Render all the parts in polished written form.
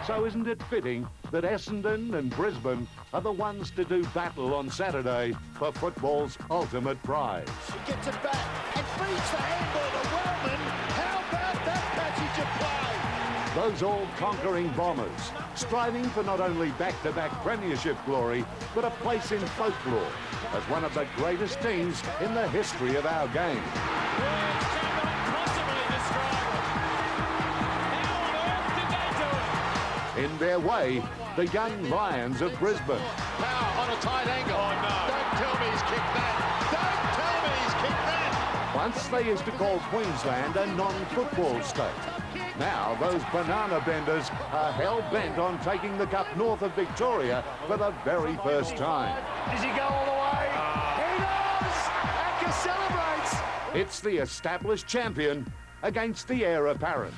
So isn't it fitting that Essendon and Brisbane are the ones to do battle on Saturday for football's ultimate prize? He gets it back and feeds the handball to Wellman. How about that passage of play? Those all-conquering Bombers, striving for not only back-to-back premiership glory, but a place in folklore as one of the greatest teams in the history of our game. Words cannot possibly describe it. How on earth did they do it? In their way, the young Lions of Brisbane. Power on a tight angle. Oh, no. Don't tell me he's kicked that. Don't tell me he's kicked that. Once they used to call Queensland a non-football state. Now those banana benders are hell-bent on taking the cup north of Victoria for the very first time. Does he go all the way? He does! Acker celebrates. It's the established champion against the heir apparent.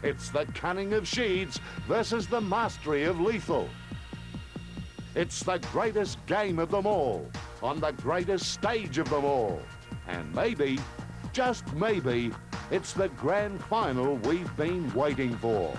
It's the cunning of Sheeds versus the mastery of Lethal. It's the greatest game of them all, on the greatest stage of them all. And maybe, just maybe, it's the grand final we've been waiting for.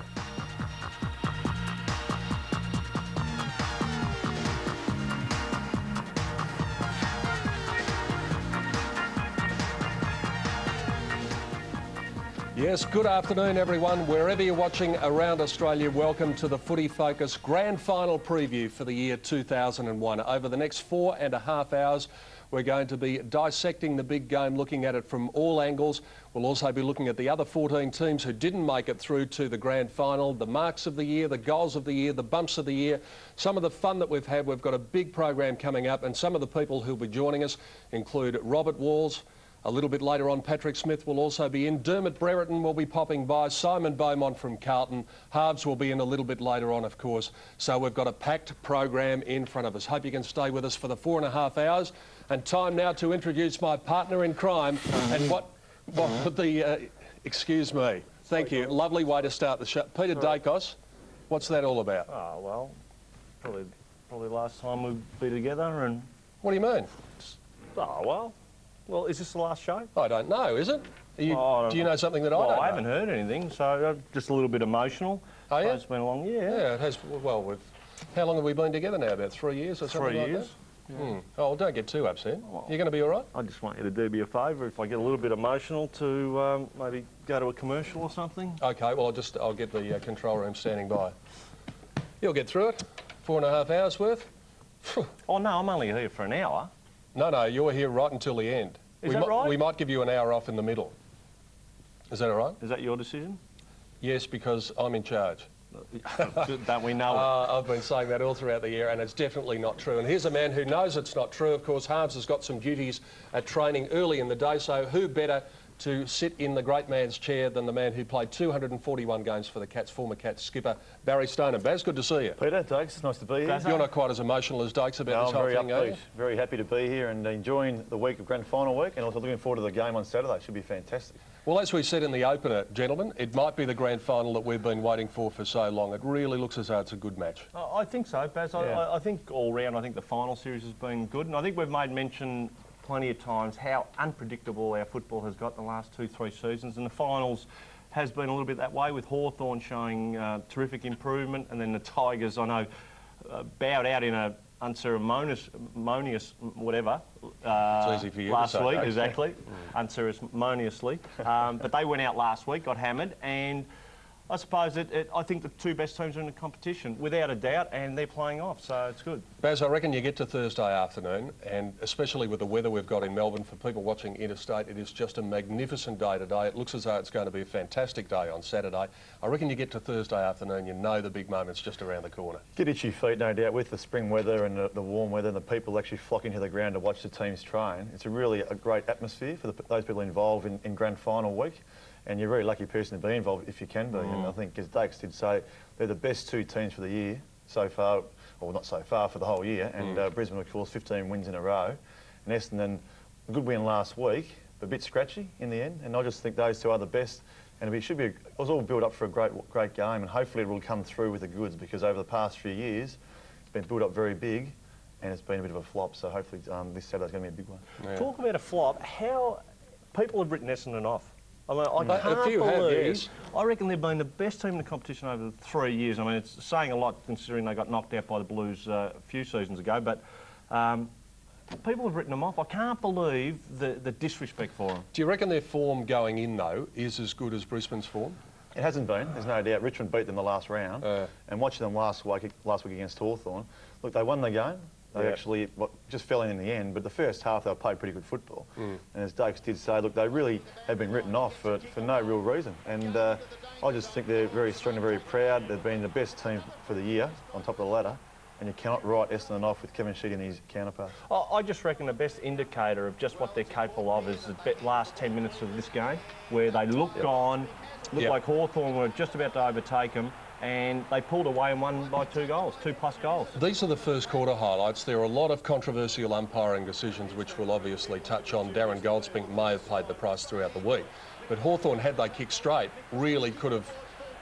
Yes, good afternoon everyone. Wherever you're watching around Australia, welcome to the Footy Focus Grand Final preview for the year 2001. Over the next 4.5 hours, we're going to be dissecting the big game, looking at it from all angles. We'll also be looking at the other 14 teams who didn't make it through to the grand final, the marks of the year, the goals of the year, the bumps of the year, some of the fun that we've had. We've got a big program coming up, and some of the people who'll be joining us include Robert Walls. A little bit later on, Patrick Smith will also be in. Dermot Brereton will be popping by. Simon Beaumont from Carlton. Harves will be in a little bit later on, of course. So we've got a packed program in front of us. Hope you can stay with us for the 4.5 hours. And time now to introduce my partner in crime. And what would the... excuse me. Thank you. Lovely way to start the show. Peter Dacos, what's that all about? Oh, well, probably last time we'd be together and... What do you mean? Oh, well, is this the last show? I don't know, is it? Do you know something that I don't know? I haven't heard anything, so just a little bit emotional. Oh, yeah? It's been a long year. Yeah, it has. Well, how long have we been together now? About 3 years or something 3 like years. that? Yeah. Oh, well, don't get too upset. You're going to be all right? I just want you to do me a favour, if I get a little bit emotional, to maybe go to a commercial or something. OK, well, I'll get the control room standing by. You'll get through it. 4.5 hours worth. Oh, no, I'm only here for an hour. No, you're here right until the end. Is that right? We might give you an hour off in the middle. Is that all right? Is that your decision? Yes, because I'm in charge. Don't we know it? I've been saying that all throughout the year, and it's definitely not true. And here's a man who knows it's not true. Of course, Harves has got some duties at training early in the day, so who better to sit in the great man's chair than the man who played 241 games for the Cats, former Cats skipper, Barry Stoner. Baz, good to see you. Peter, Dakes, it's nice to be here. You're not quite as emotional as Dakes about this whole thing, are you? Very happy to be here and enjoying the week of grand final week, and also looking forward to the game on Saturday. It should be fantastic. Well, as we said in the opener, gentlemen, it might be the grand final that we've been waiting for so long. It really looks as though it's a good match. I think so, Baz. Yeah. I think all round, I think the final series has been good, and I think we've made mention plenty of times how unpredictable our football has got the last 2-3 seasons, and the finals has been a little bit that way, with Hawthorn showing terrific improvement, and then the Tigers, I know, bowed out in a unceremonious whatever it's easy for you last to say, week, okay. exactly, unceremoniously, but they went out last week, got hammered, and I suppose I think the two best teams are in the competition, without a doubt, and they're playing off, so it's good. Baz, I reckon you get to Thursday afternoon, and especially with the weather we've got in Melbourne, for people watching interstate, it is just a magnificent day today. It looks as though it's going to be a fantastic day on Saturday. I reckon you get to Thursday afternoon, you know the big moment's just around the corner. Get itchy feet, no doubt, with the spring weather and the warm weather and the people actually flocking to the ground to watch the teams train. It's really a great atmosphere for those people involved in grand final week. And you're a very lucky person to be involved if you can be. And I think, as Dakes did say, they're the best two teams for the year so far, or not so far, for the whole year. And Brisbane, of course, 15 wins in a row. And Essendon, a good win last week, but a bit scratchy in the end. And I just think those two are the best. And it should be, it was all built up for a great game. And hopefully it will come through with the goods, because over the past few years, it's been built up very big, and it's been a bit of a flop. So hopefully this Saturday's going to be a big one. Yeah. Talk about a flop. How people have written Essendon off. I mean, I can't A few have, believe. yes. I reckon they've been the best team in the competition over 3 years. I mean, it's saying a lot considering they got knocked out by the Blues a few seasons ago. But people have written them off. I can't believe the disrespect for them. Do you reckon their form going in, though, is as good as Brisbane's form? It hasn't been, there's no doubt. Richmond beat them the last round. And watching them last week against Hawthorn, look, they won the game. They actually just fell in the end, but the first half they played pretty good football. And as Dakes did say, look, they really have been written off for no real reason. And I just think they're very strong and very proud. They've been the best team for the year on top of the ladder. And you cannot write Essendon off with Kevin Sheedy and his counterparts. I just reckon the best indicator of just what they're capable of is the last 10 minutes of this game, where they looked on, looked like Hawthorn were just about to overtake them, and they pulled away and won by 2 goals, 2+ goals. These are the first quarter highlights. There are a lot of controversial umpiring decisions, which we'll obviously touch on. Darren Goldspink may have paid the price throughout the week. But Hawthorn, had they kicked straight, really could have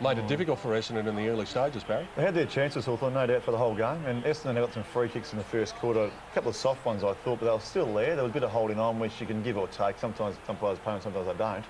made it difficult for Essendon in the early stages, Barry. They had their chances, Hawthorn, no doubt, for the whole game. And Essendon got some free kicks in the first quarter. A couple of soft ones, I thought, but they were still there. There was a bit of holding on, which you can give or take. Sometimes some players pay and sometimes they don't.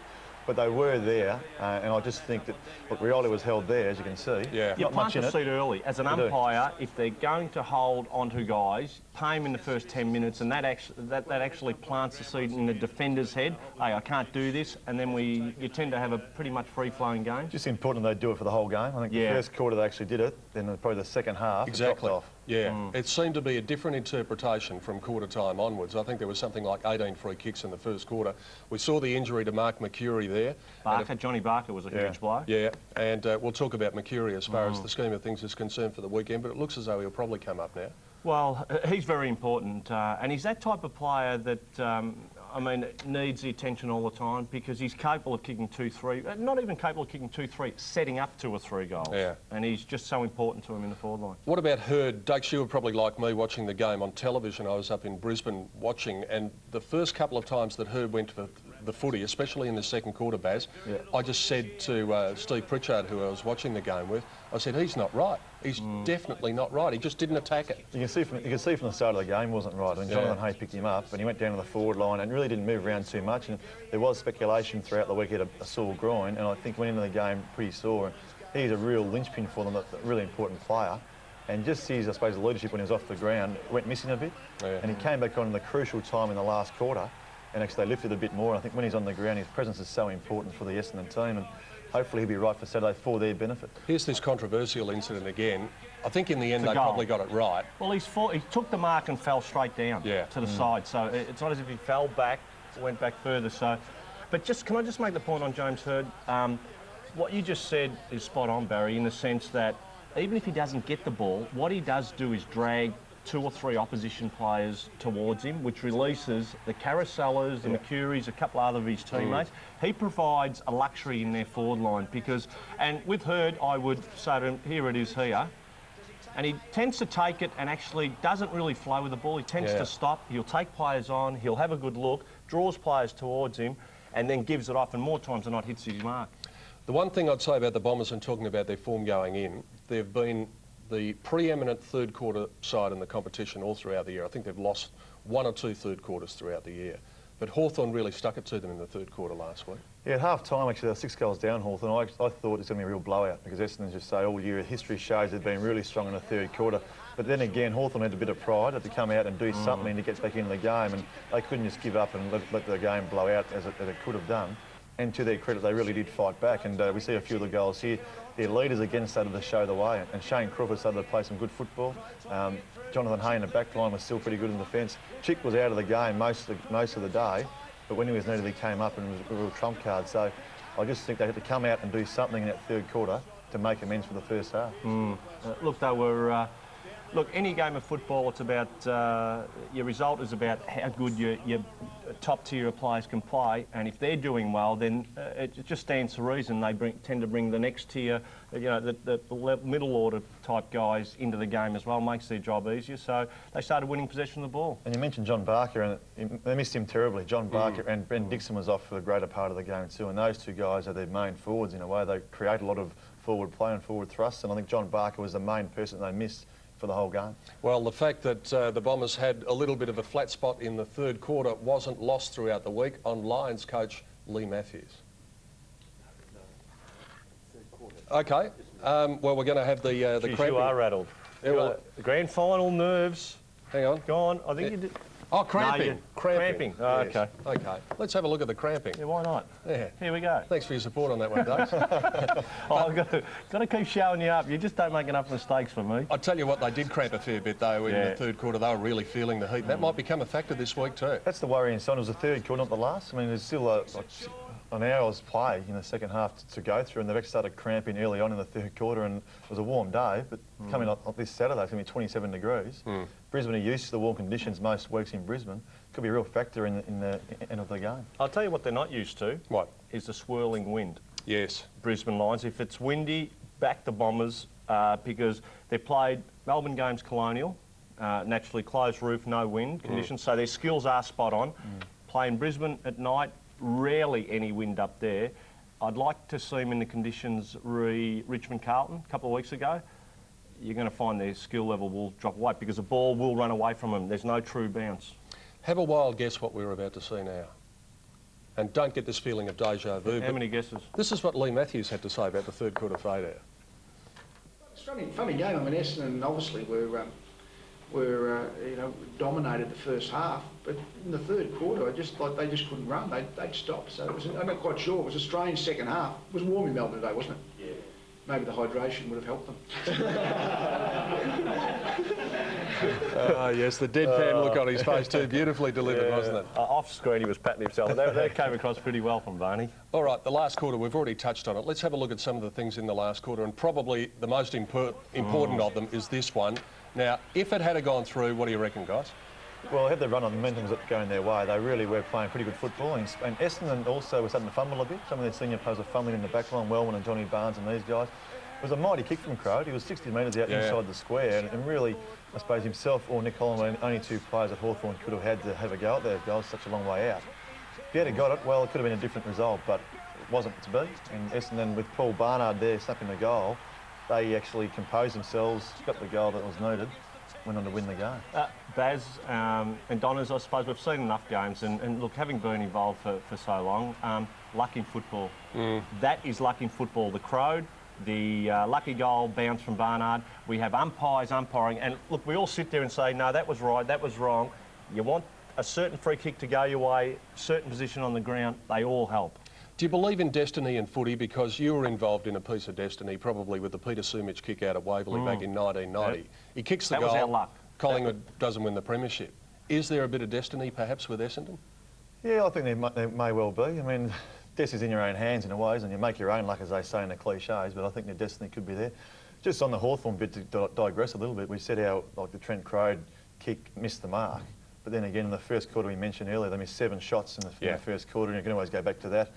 But they were there, and I just think that, look, Rioli was held there, as you can see. Yeah. You plant the seat early. As an You do. umpire, if they're going to hold onto guys, pay them in the first 10 minutes, and that actually plants the seed in the defender's head. Hey, I can't do this, and then you tend to have a pretty much free-flowing game. Just important they do it for the whole game. I think the first quarter they actually did it, then probably the second half it dropped off. Yeah, it seemed to be a different interpretation from quarter time onwards. I think there was something like 18 free kicks in the first quarter. We saw the injury to Mark Mercuri there. Johnny Barker was a huge blow. Yeah, and we'll talk about Mercuri as far as the scheme of things is concerned for the weekend, but it looks as though he'll probably come up now. Well, he's very important, and he's that type of player that, I mean, needs the attention all the time because he's capable of kicking 2-3, not even capable of kicking 2-3, setting up 2 or 3 goals. Yeah. And he's just so important to him in the forward line. What about Hurd? Dakes, you were probably like me watching the game on television. I was up in Brisbane watching, and the first couple of times that Hurd went to the footy, especially in the second quarter, Baz, I just said to Steve Pritchard, who I was watching the game with, I said, he's not right. He's definitely not right. He just didn't attack it. You can see from the start of the game he wasn't right. I mean, Jonathan Hay picked him up and he went down to the forward line and really didn't move around too much. And there was speculation throughout the week he had a sore groin, and I think went into the game pretty sore. And he's a real linchpin for them, a really important player. And just his, I suppose, leadership when he was off the ground went missing a bit. And he came back on in the crucial time in the last quarter, and actually they lifted a bit more. And I think when he's on the ground, his presence is so important for the Essendon team. And hopefully he'll be right for Saturday for their benefit. Here's this controversial incident again. I think in the end they probably got it right. Well, he took the mark and fell straight down to the side. So it's not as if he fell back, went back further. So, but can I just make the point on James Hurd? What you just said is spot on, Barry, in the sense that even if he doesn't get the ball, what he does do is drag 2 or 3 opposition players towards him, which releases the Carousellas, the Mercuries, a couple other of his teammates. He provides a luxury in their forward line because, and with Hurd, I would say to him, here it is here, and he tends to take it and actually doesn't really flow with the ball. He tends to stop, he'll take players on, he'll have a good look, draws players towards him, and then gives it off, and more times than not hits his mark. The one thing I'd say about the Bombers and talking about their form going in, they've been the preeminent third quarter side in the competition all throughout the year. I think they've lost 1 or 2 third quarters throughout the year. But Hawthorn really stuck it to them in the third quarter last week. Yeah, at half-time, actually, they were 6 goals down, Hawthorn. I thought it was going to be a real blowout because Essendon just say all year, history shows they've been really strong in the third quarter. But then again, Hawthorn had a bit of pride, had to come out and do something to get back into the game, and they couldn't just give up and let the game blow out as it could have done. And to their credit, they really did fight back, and we see a few of the goals here. Their leaders again started to show the way, and Shane Crawford started to play some good football. Jonathan Hay in the back line was still pretty good in defence. Chick was out of the game most of the day, but when he was needed, he came up and was a real trump card. So I just think they had to come out and do something in that third quarter to make amends for the first half. Look, they were... Look, any game of football, it's about your result is about how good your top-tier players can play, and if they're doing well, then it just stands to reason they tend to bring the next tier, you know, the middle order type guys into the game as well, makes their job easier. So they started winning possession of the ball. And you mentioned John Barker, and they missed him terribly. John Barker and Ben Dixon was off for the greater part of the game too, and those 2 guys are their main forwards in a way. They create a lot of forward play and forward thrust, and I think John Barker was the main person they missed for the whole game. Well, the fact that the Bombers had a little bit of a flat spot in the third quarter wasn't lost throughout the week on Lions coach Lee Matthews. Okay. Well, we're going to have the Jeez, cramping. you are rattled. Yeah, well, The grand final nerves. hang on. Go on. I think you did. Oh, cramping. No, Cramping. Oh, Yes. okay. Okay. Let's have a look at the cramping. Yeah, why not? Yeah. Here we go. Thanks for your support on that one, Dave. Oh, I've got to keep showing you up. You just don't make enough mistakes for me. I'll tell you what, they did cramp a fair bit, though, in Yeah. the third quarter. They were really feeling the heat. That might become a factor this week, too. That's the worrying sign. It was the third quarter, not the last. I mean, there's still an hour's play in the second half to go through, and they've actually started cramping early on in the third quarter, and it was a warm day, but coming up this Saturday, it's going to be 27 degrees. Brisbane are used to the warm conditions most weeks in Brisbane. Could be a real factor in the end of the game. I'll tell you what they're not used to. What? Is the swirling wind. Yes. Brisbane Lions. If it's windy, back the Bombers because they played Melbourne games Colonial, naturally closed roof, no wind conditions, so their skills are spot on. Playing Brisbane at night, rarely any wind up there. I'd like to see them in the conditions Richmond Carlton a couple of weeks ago. You're going to find their skill level will drop away because the ball will run away from them. There's no true bounce. Have a wild guess what we're about to see now. And don't get this feeling of deja vu. How but many guesses? This is what Lee Matthews had to say about the third quarter fade out. It's a funny game. I mean, Essendon obviously were dominated the first half, but in the third quarter, they just couldn't run. They'd stop. So it was, I'm not quite sure. It was a strange second half. It was warm in Melbourne today, wasn't it? Yeah. Maybe the hydration would have helped them. Yes, the deadpan look on his face too beautifully delivered, wasn't it? Off screen, he was patting himself. That came across pretty well from Barney. All right, the last quarter, we've already touched on it. Let's have a look at some of the things in the last quarter, and probably the most important of them is this one. Now, if it had gone through, what do you reckon, guys? Well, they had the run on momentum going their way. They really were playing pretty good football. And Essendon also was starting to fumble a bit. Some of their senior players were fumbling in the back line, Wellman and Johnny Barnes and these guys. It was a mighty kick from Crowd. He was 60 metres out inside the square. And really, I suppose himself or Nick Holland were only two players that Hawthorn could have had to have a go at their goals such a long way out. If he had got it, well, it could have been a different result, but it wasn't to be. And Essendon, with Paul Barnard there snapping the goal, they actually composed themselves, got the goal that was needed, went on to win the game. Baz and Donners, I suppose we've seen enough games, and look, having been involved for so long, luck in football. That is luck in football. The Crowd, the lucky goal bounce from Barnard. We have umpires umpiring, and look, we all sit there and say, no, that was right, that was wrong. You want a certain free kick to go your way, certain position on the ground, they all help. Do you believe in destiny in footy? Because you were involved in a piece of destiny, probably with the Peter Sumich kick out at Waverley back in 1990. Yep. He kicks the That goal. was our luck. Collingwood doesn't win the premiership. Is there a bit of destiny, perhaps, with Essendon? Yeah, I think there may well be. I mean, destiny's in your own hands in a way, and you make your own luck, as they say in the cliches, but I think the destiny could be there. Just on the Hawthorn bit, to digress a little bit, we said how, like, the Trent Crowd kick missed the mark. But then again, in the first quarter we mentioned earlier, they missed 7 shots in the first quarter, and you can always go back to that.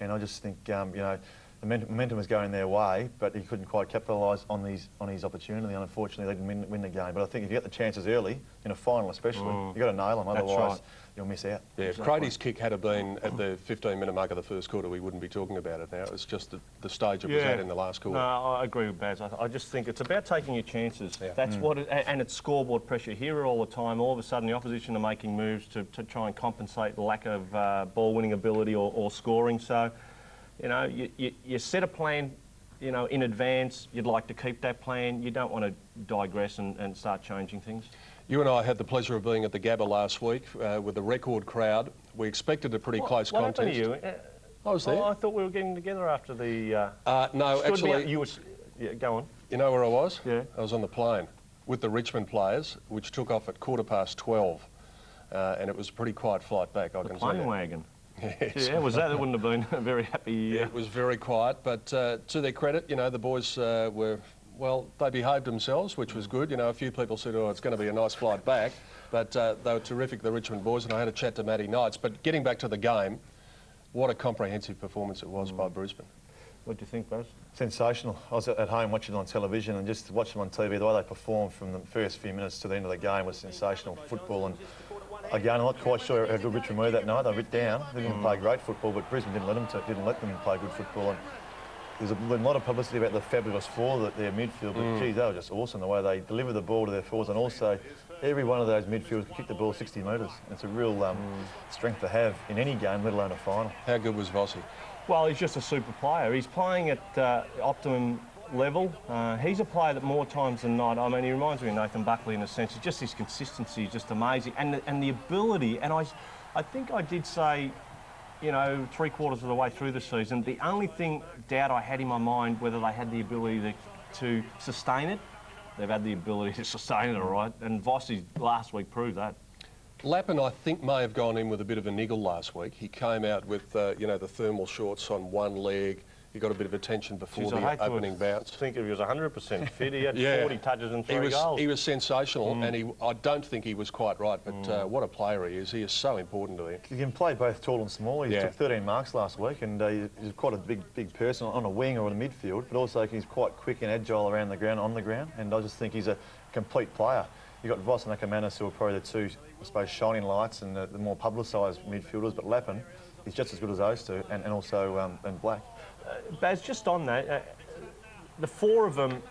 And I just think, the momentum was going their way, but he couldn't quite capitalise on his opportunity. Unfortunately, they didn't win the game. But I think if you get the chances early, in a final especially, you've got to nail them, otherwise you'll miss out. Yeah, if Crady's kick had been at the 15-minute mark of the first quarter, we wouldn't be talking about it now. It was just the stage it was at in the last quarter. No, I agree with Baz. I just think it's about taking your chances. Yeah. That's what and it's scoreboard pressure. You hear it all the time. All of a sudden, the opposition are making moves to try and compensate the lack of ball-winning ability or scoring. So, you set a plan, in advance. You'd like to keep that plan. You don't want to digress and start changing things. You and I had the pleasure of being at the Gabba last week with a record crowd. We expected a pretty close contest. What happened to you? I was there. Oh, I thought we were getting together after the... no, actually... You were... Yeah, go on. You know where I was? Yeah. I was on the plane with the Richmond players, which took off at 12:15. And it was a pretty quiet flight back, I can say. Plane wagon. Yes. Yeah, was that? It wouldn't have been a very happy... Yeah, it was very quiet, but to their credit, the boys were... Well, they behaved themselves, which was good. A few people said, oh, it's going to be a nice flight back. But they were terrific, the Richmond boys, and I had a chat to Matty Knights. But getting back to the game, what a comprehensive performance it was by Brisbane. What do you think, Baz? Sensational. I was at home watching it on television, and just watching them on TV, the way they performed from the first few minutes to the end of the game was sensational football. And again, I'm not quite sure how good Richmond were that night. They were a bit down. They didn't play great football, but Brisbane didn't let them play good football. And there's a lot of publicity about the fabulous four that their midfield, but geez, they were just awesome the way they delivered the ball to their forwards, and also every one of those midfielders could kick the ball 60 metres. It's a real strength to have in any game, let alone a final. How good was Vossi? Well, he's just a super player. He's playing at optimum level. He's a player that more times than not, I mean, he reminds me of Nathan Buckley in a sense. It's just his consistency is just amazing. And the ability, and I think I did say, you know, 3/4 of the way through the season, the only doubt I had in my mind whether they had the ability to sustain it. They've had the ability to sustain it, all right. And Vossi last week proved that. Lappin, I think, may have gone in with a bit of a niggle last week. He came out with, you know, the thermal shorts on one leg. He got a bit of attention before the opening bounce. I think he was 100% fit. He had 40 touches and 3 goals. He was sensational, and I don't think he was quite right, but what a player he is. He is so important to him. He can play both tall and small. He took 13 marks last week, and he's quite a big person on a wing or in the midfield, but also he's quite quick and agile around the ground, on the ground, and I just think he's a complete player. You've got Voss and Ackermanis, who are probably the two, I suppose, shining lights and the more publicised midfielders, but Lappin, he's just as good as those two, and also and Black. Baz, just on that, the four of them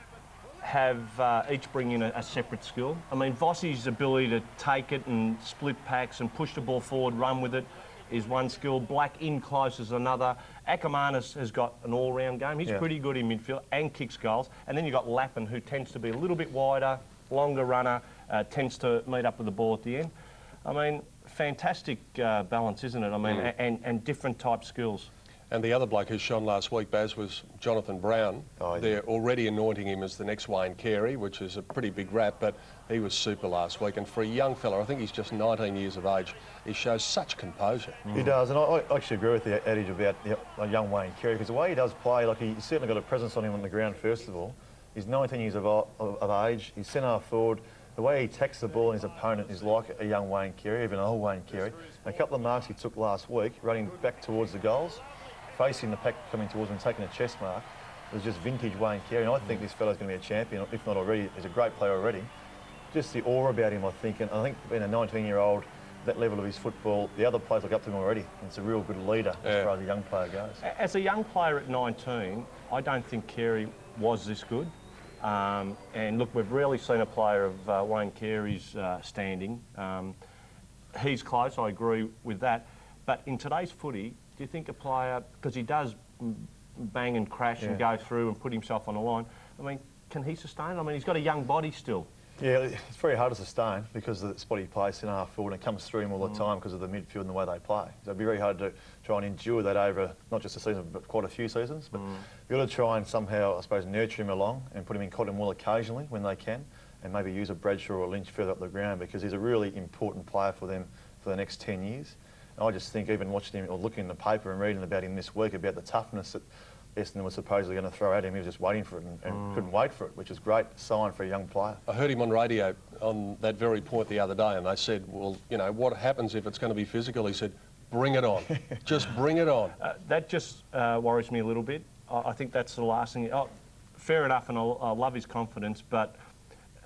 have each bring in a separate skill. I mean, Vossi's ability to take it and split packs and push the ball forward, run with it, is one skill. Black in close is another. Ackermanis has got an all-round game. He's pretty good in midfield and kicks goals. And then you've got Lappin, who tends to be a little bit wider, longer runner, tends to meet up with the ball at the end. I mean, fantastic balance, isn't it? I mean, and different type skills. And the other bloke who shone last week, Baz, was Jonathan Brown. They're already anointing him as the next Wayne Carey, which is a pretty big rap, but he was super last week. And for a young fella, I think he's just 19 years of age, he shows such composure. He does, and I actually agree with the adage about a young Wayne Carey, because the way he does play, like he's certainly got a presence on him on the ground, first of all. He's 19 years of age, he's centre forward. The way he attacks the ball and his opponent is like a young Wayne Carey, even an old Wayne Carey. And a couple of marks he took last week, running back towards the goals, facing the pack coming towards him and taking a chest mark, it was just vintage Wayne Carey. And I think this fellow's going to be a champion, if not already. He's a great player already. Just the aura about him, I think. And I think being a 19-year-old, that level of his football, the other players look up to him already. And it's a real good leader as far as a young player goes. As a young player at 19, I don't think Carey was this good. And look, we've rarely seen a player of Wayne Carey's standing. He's close, I agree with that. But in today's footy, do you think a player, because he does bang and crash and go through and put himself on the line, I mean, can he sustain it? I mean, he's got a young body still. Yeah, it's very hard to sustain because of the spot he plays in half forward and it comes through him all the time because of the midfield and the way they play. So it'd be very hard to try and endure that over not just a season but quite a few seasons. But you've got to try and somehow, I suppose, nurture him along and put him in cotton wool occasionally when they can, and maybe use a Bradshaw or a Lynch further up the ground, because he's a really important player for them for the next 10 years. And I just think even watching him or looking in the paper and reading about him this week about the toughness that Essendon was supposedly going to throw at him, he was just waiting for it and couldn't wait for it, which is a great sign for a young player. I heard him on radio on that very point the other day, and they said, well, you know, what happens if it's going to be physical? He said, bring it on. Just bring it on. That just worries me a little bit. I think that's the last thing. Fair enough, and I love his confidence, but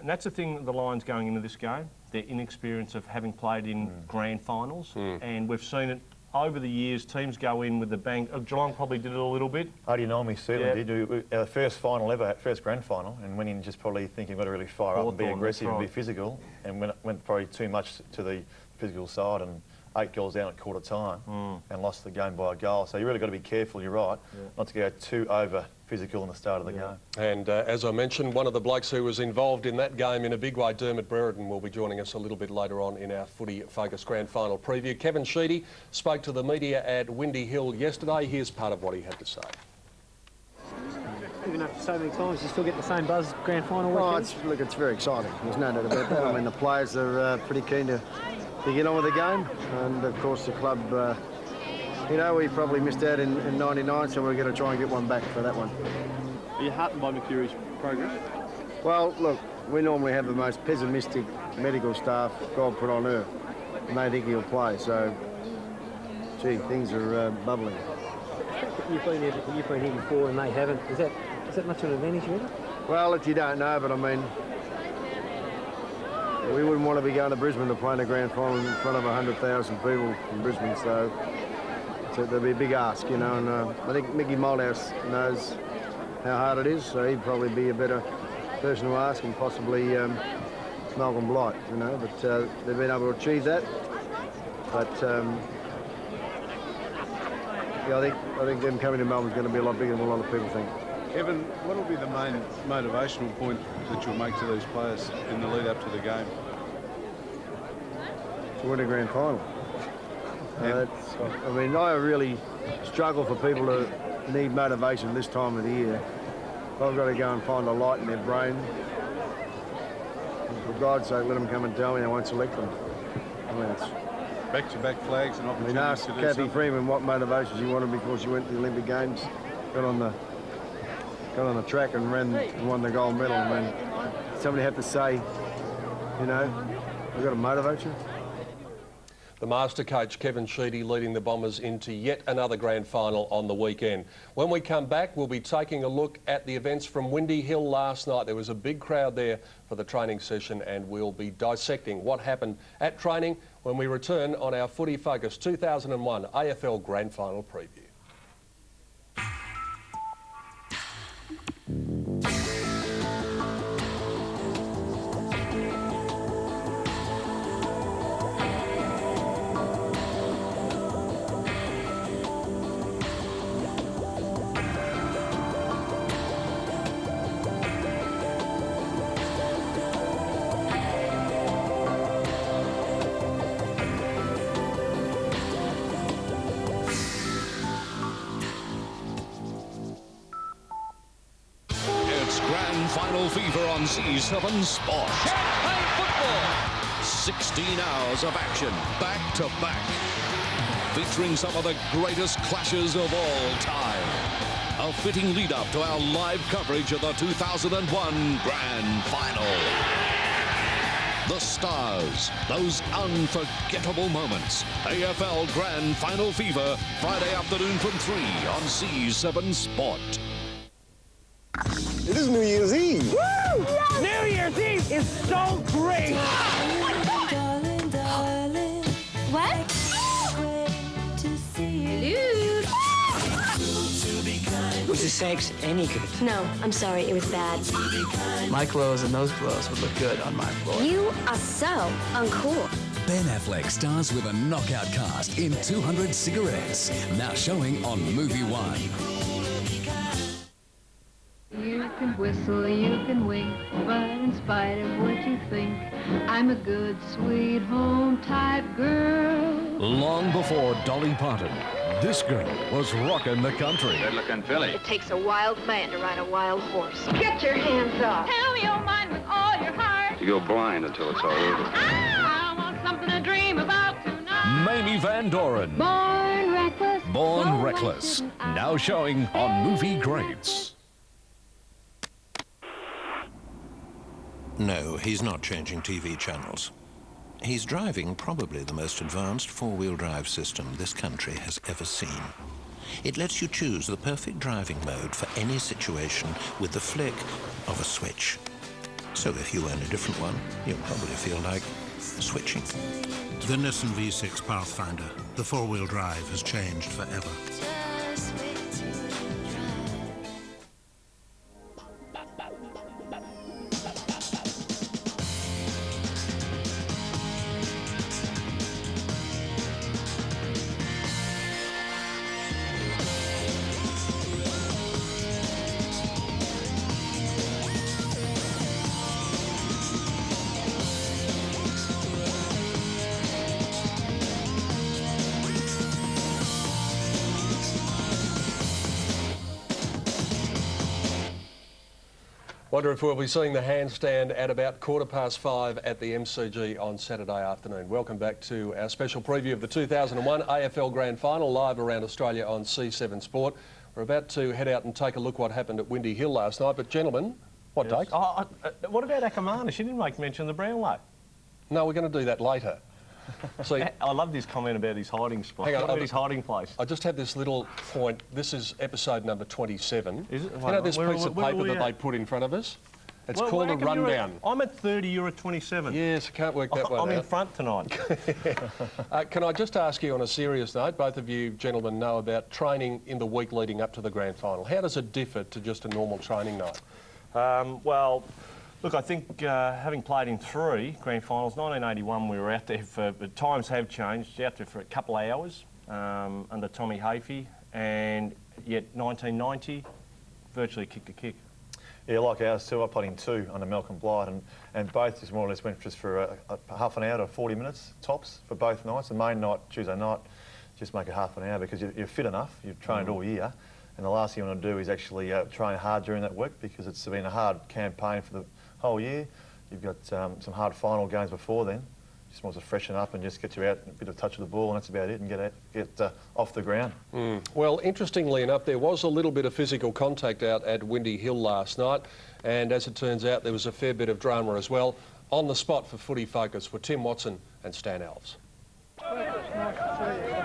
and that's the thing, the Lions going into this game, their inexperience of having played in grand finals, and we've seen it over the years. Teams go in with the bang. Geelong probably did it a little bit. Adinomi certainly did. Our first final ever, first grand final, and went in just probably thinking we've got to really fire up and be aggressive and be physical, and went probably too much to the physical side, and 8 goals down at quarter time and lost the game by a goal. So you really got to be careful, you're right, not to go too over physical in the start of the game. And as I mentioned, one of the blokes who was involved in that game in a big way, Dermot Brereton, will be joining us a little bit later on in our Footy Focus Grand Final preview. Kevin Sheedy spoke to the media at Windy Hill yesterday. Here's part of what he had to say. Even after so many times, you still get the same buzz grand final weekend? Oh, look, it's very exciting. There's no doubt about that. I mean, the players are pretty keen to get on with the game, and of course the club, you know, we probably missed out in 99, so we're going to try and get one back for that one. Are you heartened by Mercurie's progress? Well, look, we normally have the most pessimistic medical staff God put on earth, and they think he'll play, so, gee, things are bubbling. You've been here before and they haven't. Is that much of an advantage, really? Well, look, you don't know, but I mean, we wouldn't want to be going to Brisbane to play in a grand final in front of 100,000 people in Brisbane, so there'll be a big ask, you know, and I think Mickey Malthouse knows how hard it is, so he'd probably be a better person to ask, and possibly Malcolm Blight, you know, but they've been able to achieve that. But Yeah, I think them coming to Melbourne is going to be a lot bigger than a lot of people think. Kevin, what will be the main motivational point that you'll make to these players in the lead up to the game? To win a grand final. I mean, I really struggle for people who need motivation this time of the year. I've got to go and find a light in their brain. And for God's sake, let them come and tell me I won't select them. I mean, it's... Back-to-back flags and opportunities ask to do Kathy something. Freeman what motivation she wanted before she went to the Olympic Games. Got on the track and ran and won the gold medal. I mean, somebody have to say, you know, I've got to motivate you. The master coach, Kevin Sheedy, leading the Bombers into yet another grand final on the weekend. When we come back, we'll be taking a look at the events from Windy Hill last night. There was a big crowd there for the training session, and we'll be dissecting what happened at training when we return on our Footy Focus 2001 AFL Grand Final preview. Final fever on C7 Sport. Campaign football. 16 hours of action, back to back. Featuring some of the greatest clashes of all time. A fitting lead-up to our live coverage of the 2001 Grand Final. The stars, those unforgettable moments. AFL Grand Final fever, Friday afternoon from 3 on C7 Sport. It is New Year's Eve. Woo! New Year's Eve is so great. What? Was the sex any good? No, I'm sorry, it was bad. My clothes and those clothes would look good on my floor. You are so uncool. Ben Affleck stars with a knockout cast in 200 Cigarettes, now showing on Movie One. You can whistle, you can wink, but in spite of what you think, I'm a good, sweet home type girl. Long before Dolly Parton, this girl was rocking the country. Good-looking filly. It takes a wild man to ride a wild horse. Get your hands up. Tell me your mind with all your heart. You go blind until it's all over. I want something to dream about tonight. Mamie Van Doren. Born reckless. Born Reckless. Now showing on Movie Greats. No, he's not changing TV channels. He's driving probably the most advanced four-wheel drive system this country has ever seen. It lets you choose the perfect driving mode for any situation with the flick of a switch. So if you own a different one, you'll probably feel like switching. The Nissan V6 Pathfinder, the four-wheel drive has changed forever. Wonder if we'll be seeing the handstand at about 5:15 at the MCG on Saturday afternoon. Welcome back to our special preview of the 2001 AFL Grand Final, live around Australia on C7 Sport. We're about to head out and take a look what happened at Windy Hill last night, but gentlemen, what Yes. date? What about Akamana? She didn't make mention of the Brownlow. No, we're going to do that later. See, I love this comment about his hiding spot. Hang on, What about his hiding place? I just had this little point. This is episode number 27. Is it? You know this piece of paper that they put in front of us? It's called a rundown. I'm at 30, you're at 27. Yes, I can't work that one out. I'm in front tonight. Can I just ask you on a serious note, both of you gentlemen know about training in the week leading up to the grand final. How does it differ to just a normal training night? Well, look, I think having played in 3 grand finals, 1981 we were out there for, but times have changed, out there for a couple of hours under Tommy Hafey. and yet 1990, virtually kick to kick. Yeah, like ours too. I played in 2 under Malcolm Blight, and both just more or less went just for a half an hour to 40 minutes tops for both nights. The main night, Tuesday night, just make it half an hour because you're fit enough, you've trained all year, and the last thing you want to do is actually train hard during that week because it's been a hard campaign for the whole year. You've got some hard final games before then. Just wants to freshen up and just get you out, a bit of touch of the ball, and that's about it, and get off the ground. Well, interestingly enough, there was a little bit of physical contact out at Windy Hill last night, and as it turns out, there was a fair bit of drama as well. On the spot for Footy Focus were Tim Watson and Stan Alves.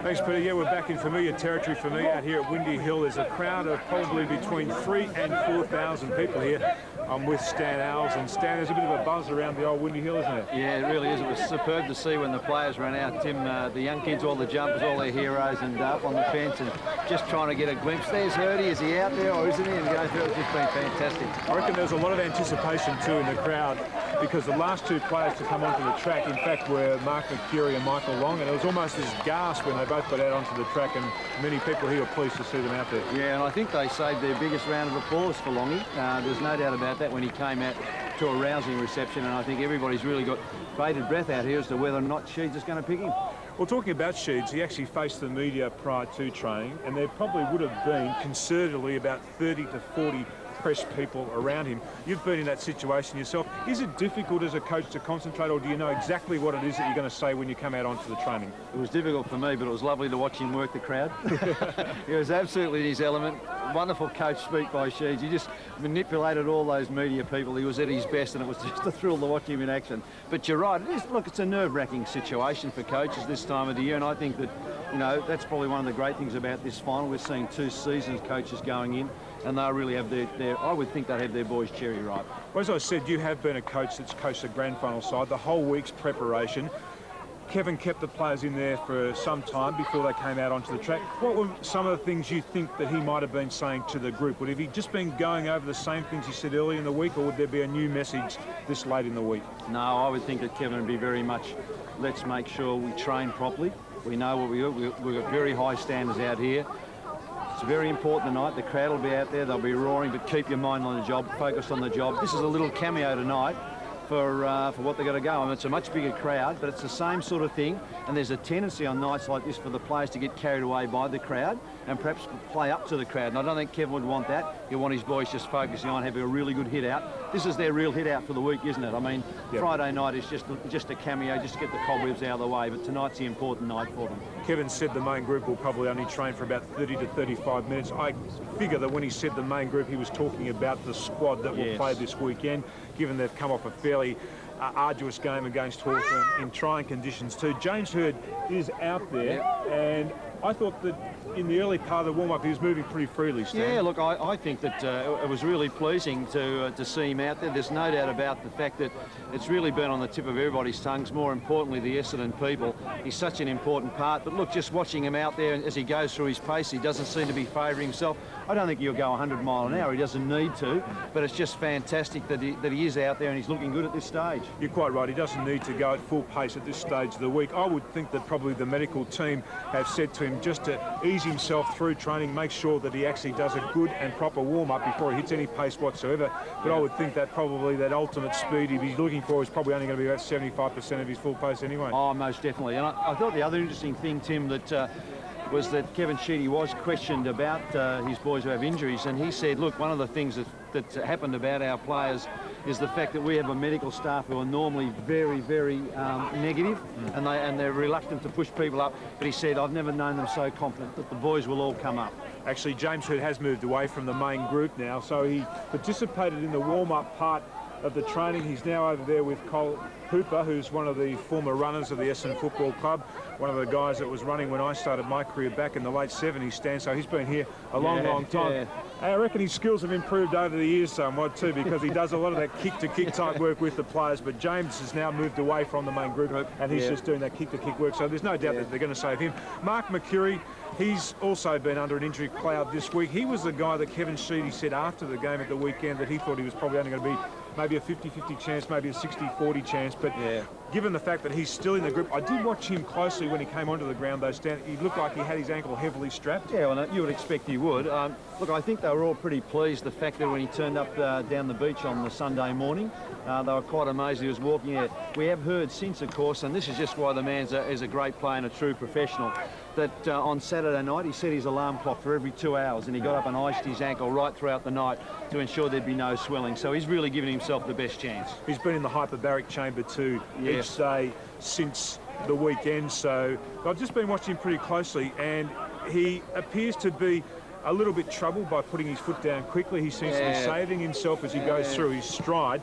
Thanks, Peter. Yeah, we're back in familiar territory for me out here at Windy Hill. There's a crowd of probably between 3,000 and 4,000 people here. I'm with Stan Alves, and Stan, there's a bit of a buzz around the old Windy Hill, isn't it? Yeah, it really is. It was superb to see when the players ran out, Tim, the young kids, all the jumpers, all their heroes, and up on the fence and just trying to get a glimpse. There's Hurdy. Is he out there or isn't he? And go through. It's just been fantastic. I reckon there's a lot of anticipation too in the crowd because the last 2 players to come onto the track, in fact, were Mark McCurry and Michael Long, and it was almost this gasp when they both got out onto the track, and many people here were pleased to see them out there. Yeah, and I think they saved their biggest round of applause for Longy. There's no doubt about that when he came out to a rousing reception, and I think everybody's really got bated breath out here as to whether or not Sheeds is going to pick him. Well, talking about Sheeds, he actually faced the media prior to training, and there probably would have been conservatively about 30 to 40 press people around him. You've been in that situation yourself. Is it difficult as a coach to concentrate, or do you know exactly what it is that you're going to say when you come out onto the training? It was difficult for me, but it was lovely to watch him work the crowd. He was absolutely in his element. Wonderful coach speak by Sheeds. He just manipulated all those media people. He was at his best, and it was just a thrill to watch him in action. But you're right, it is, look, it's a nerve-wracking situation for coaches this time of the year, and I think that, you know, that's probably one of the great things about this final. We're seeing 2 seasoned coaches going in, and they really have their I would think they'd have their boys cherry ripe. Well, as I said, you have been a coach that's coached the grand final side, the whole week's preparation. Kevin kept the players in there for some time before they came out onto the track. What were some of the things you think that he might have been saying to the group? Would he just been going over the same things he said early in the week, or would there be a new message this late in the week? No, I would think that Kevin would be very much, let's make sure we train properly. We know what we do. We've got very high standards out here. It's very important tonight. The crowd will be out there. They'll be roaring, but keep your mind on the job, focus on the job. This is a little cameo tonight for what they're going to go. I mean, it's a much bigger crowd, but it's the same sort of thing. And there's a tendency on nights like this for the players to get carried away by the crowd and perhaps play up to the crowd. And I don't think Kevin would want that. He'll want his boys just focusing on having a really good hit out. This is their real hit out for the week, isn't it? I mean, yep. Friday night is just a cameo, just to get the cobwebs out of the way. But tonight's the important night for them. Kevin said the main group will probably only train for about 30 to 35 minutes. I figure that when he said the main group, he was talking about the squad that will play this weekend, given they've come off a fairly arduous game against Hawthorn in trying conditions too. James Hird is out there, and I thought that in the early part of the warm-up he was moving pretty freely, Stan. Yeah, look, I think that it was really pleasing to see him out there. There's no doubt about the fact that it's really been on the tip of everybody's tongues, more importantly the Essendon people. He's such an important part, but look, just watching him out there as he goes through his pace, he doesn't seem to be favouring himself. I don't think he'll go 100 mile an hour, he doesn't need to, but it's just fantastic that he is out there and he's looking good at this stage. You're quite right, he doesn't need to go at full pace at this stage of the week. I would think that probably the medical team have said to him just to ease himself through training, make sure that he actually does a good and proper warm-up before he hits any pace whatsoever. But I would think that probably that ultimate speed if he's looking for is probably only going to be about 75% of his full pace anyway. Oh, most definitely. And I thought the other interesting thing, Tim, that was that Kevin Sheedy was questioned about his boys who have injuries, and he said, look, one of the things that happened about our players is the fact that we have a medical staff who are normally very, very negative, and they're reluctant to push people up. But he said, I've never known them so confident that the boys will all come up. Actually, James Hird has moved away from the main group now, so he participated in the warm-up part of the training. He's now over there with Cole Hooper, who's one of the former runners of the Essendon Football Club, one of the guys that was running when I started my career back in the late 70s, Stan, so he's been here a long time. Yeah. I reckon his skills have improved over the years somewhat too, because he does a lot of that kick-to-kick type work with the players, but James has now moved away from the main group and he's just doing that kick-to-kick work, so there's no doubt that they're going to save him. Mark McCurry, he's also been under an injury cloud this week. He was the guy that Kevin Sheedy said after the game at the weekend that he thought he was probably only going to be maybe a 50-50 chance, maybe a 60-40 chance, but given the fact that he's still in the group, I did watch him closely when he came onto the ground, though, Stan. He looked like he had his ankle heavily strapped. Yeah, well, you would expect he would. Look, I think they were all pretty pleased the fact that when he turned up down the beach on the Sunday morning, they were quite amazed he was walking out. We have heard since, of course, and this is just why the man is a great player and a true professional, that on Saturday night he set his alarm clock for every 2 hours, and he got up and iced his ankle right throughout the night to ensure there'd be no swelling. So he's really given himself the best chance. He's been in the hyperbaric chamber too each day since the weekend, so I've just been watching him pretty closely, and he appears to be a little bit troubled by putting his foot down quickly. He seems to be saving himself as he goes through his stride,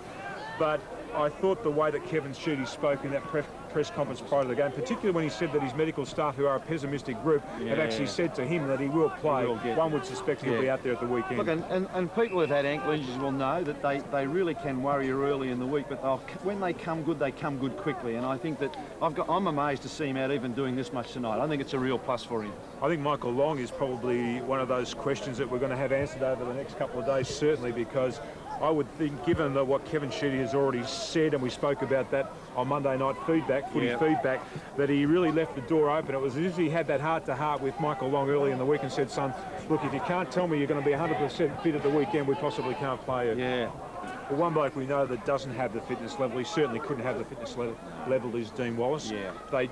but I thought the way that Kevin Sheedy spoke in that press conference prior to the game, particularly when he said that his medical staff, who are a pessimistic group, have actually said to him that he will play. One would suspect he'll be out there at the weekend. Look, and people who've had ankle injuries will know that they really can worry you early in the week, but when they come good quickly. And I think that I'm amazed to see him out even doing this much tonight. I think it's a real plus for him. I think Michael Long is probably one of those questions that we're going to have answered over the next couple of days, certainly, because I would think, given what Kevin Sheedy has already said, and we spoke about that on Monday night feedback, footy feedback, that he really left the door open. It was as if he had that heart-to-heart with Michael Long early in the week and said, son, look, if you can't tell me you're going to be 100% fit at the weekend, we possibly can't play you. Yeah. But one bloke we know that doesn't have the fitness level, he certainly couldn't have the fitness level, is Dean Wallace. Yeah. They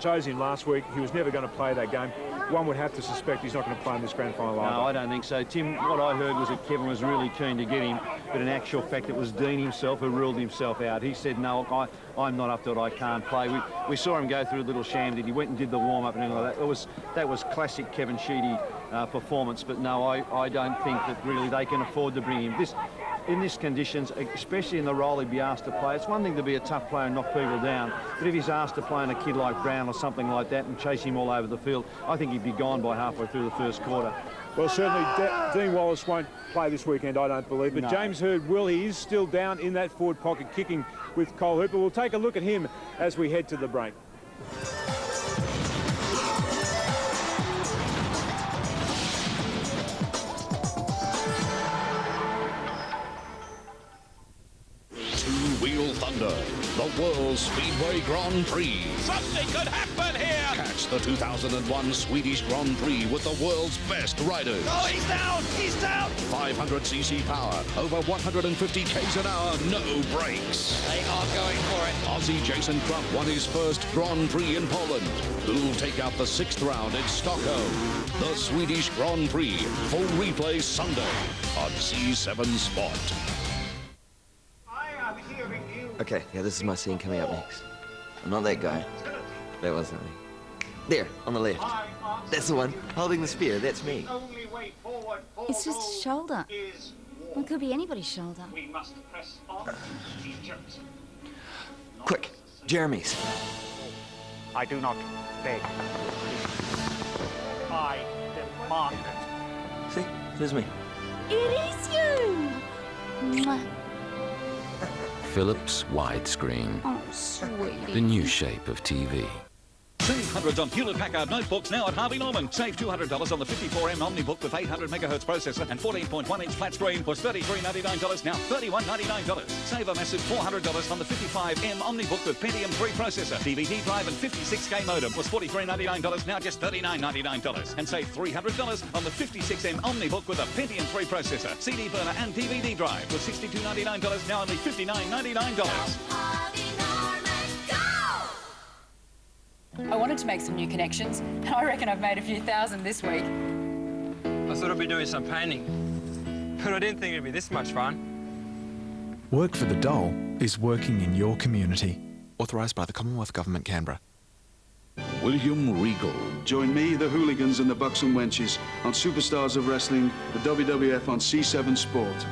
chose him last week. He was never going to play that game. One would have to suspect he's not going to play in this grand final either. No, I don't think so. Tim, what I heard was that Kevin was really keen to get him, but in actual fact it was Dean himself who ruled himself out. He said, no, I'm not up to it, I can't play. We saw him go through a little shambles. He went and did the warm-up and everything like that. That was classic Kevin Sheedy performance, but no, I don't think that really they can afford to bring him. In these conditions, especially in the role he'd be asked to play, it's one thing to be a tough player and knock people down, but if he's asked to play in a kid like Brown or something like that and chase him all over the field, I think he'd be gone by halfway through the first quarter. Well, certainly Dean Wallace won't play this weekend, I don't believe, but no. James Hird will. He is still down in that forward pocket kicking with Cole Hooper. We'll take a look at him as we head to the break. Two-Wheel Thunder, the World Speedway Grand Prix. Something could happen here! Catch the 2001 Swedish Grand Prix with the world's best riders. Oh, he's down! He's down! 500cc power, over 150 k's an hour, no brakes. They are going for it. Aussie Jason Krupp won his first Grand Prix in Poland. Who'll take out the 6th round in Stockholm? The Swedish Grand Prix, full replay Sunday on C7 Sport. Okay, yeah, this is my scene coming up next. I'm not that guy. That wasn't me. There, on the left. That's the one, holding the spear. That's me. It's just a shoulder. It could be anybody's shoulder. We must press on. Quick, Jeremy's. I do not beg. I demand it. See, there's me. It is you! Mwah. Philips widescreen. Oh, sweetie. The new shape of TV. Save hundreds on Hewlett-Packard notebooks now at Harvey Norman. Save $200 on the 54M Omnibook with 800 megahertz processor and 14.1-inch flat screen was $33.99, now $31.99. Save a massive $400 on the 55M Omnibook with Pentium 3 processor, DVD drive and 56K modem was $43.99, now just $39.99. And save $300 on the 56M Omnibook with a Pentium 3 processor, CD burner and DVD drive was $62.99, now only $59.99. I wanted to make some new connections, and I reckon I've made a few thousand this week. I thought I'd be doing some painting, but I didn't think it'd be this much fun. Work for the Dole is working in your community. Authorised by the Commonwealth Government, Canberra. William Regal. Join me, the Hooligans and the Bucks and Wenches on Superstars of Wrestling, the WWF on C7 Sport.